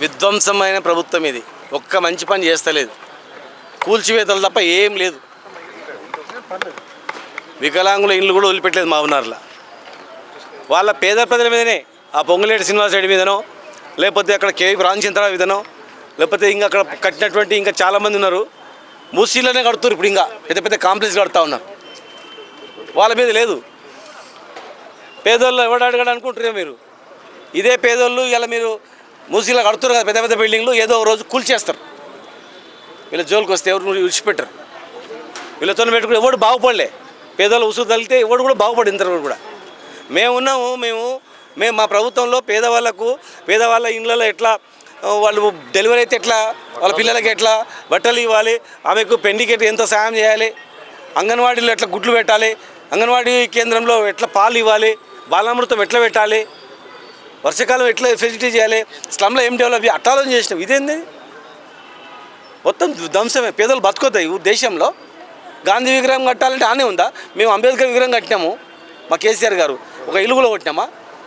విధ్వంసమైన ప్రభుత్వం ఇది. ఒక్క మంచి పని చేస్తలేదు, కూల్చివేతలు తప్ప ఏం లేదు. వికలాంగుల ఇల్లు కూడా వదిలిపెట్టలేదు మామూనార్ల. వాళ్ళ పేద ప్రజల మీదనే, ఆ పొంగులేటి శ్రీనివాస్ రెడ్డి మీదనో, లేకపోతే అక్కడ కేవీ రామచంద్రరావు మీదనో, లేకపోతే ఇంకా అక్కడ కట్టినటువంటి ఇంకా చాలామంది ఉన్నారు. మూసీలోనే కడుతున్నారు. ఇప్పుడు ఇంకా పెద్ద పెద్ద కాంప్లెక్స్ కడుతూ ఉన్నారు. వాళ్ళ మీద లేదు. పేదోళ్ళు ఎవడు అడగడు అనుకుంటారే మీరు. ఇదే పేదోళ్ళు ఇలా మీరు మూసీలో కడుతున్నారు కదా పెద్ద పెద్ద బిల్డింగ్లు, ఏదో ఒక రోజు కూల్చేస్తారు. వీళ్ళ జోలికి వస్తే ఎవరు విడిచిపెట్టరు. వీళ్ళతో పెట్టుకుని ఎవడు బాగుపడలే. పేదోళ్ళు ఉసురు తగిలితే ఎవడు కూడా బాగుపడింది ఇంతవరకు కూడా. మేమున్నాము. మేము మా ప్రభుత్వంలో పేదవాళ్ళ ఇళ్ళలో ఎట్లా వాళ్ళు డెలివరీ అయితే ఎట్లా, వాళ్ళ పిల్లలకి ఎట్లా బట్టలు ఇవ్వాలి, ఆమెకు పెండికి ఎంత సాయం చేయాలి, అంగన్వాడీలో ఎట్లా గుడ్లు పెట్టాలి, అంగన్వాడీ కేంద్రంలో ఎట్లా పాలు ఇవ్వాలి, బాలామృతం ఎట్లా పెట్టాలి, వర్షాకాలం ఎట్లా ఫెసిలిటీ చేయాలి, స్లమ్లో ఏం డెవలప్ అట్లా ఆలోచన చేసినాం. ఇదేంది మొత్తం ధ్వంసమే. పేదలు బతుకుతాయి దేశంలో. గాంధీ విగ్రహం కట్టాలంటే ఆనే ఉందా? మేము అంబేద్కర్ విగ్రహం కట్టినాము. మా కేసీఆర్ గారు ఒక ఇల్లు కూడా కొట్టినామా?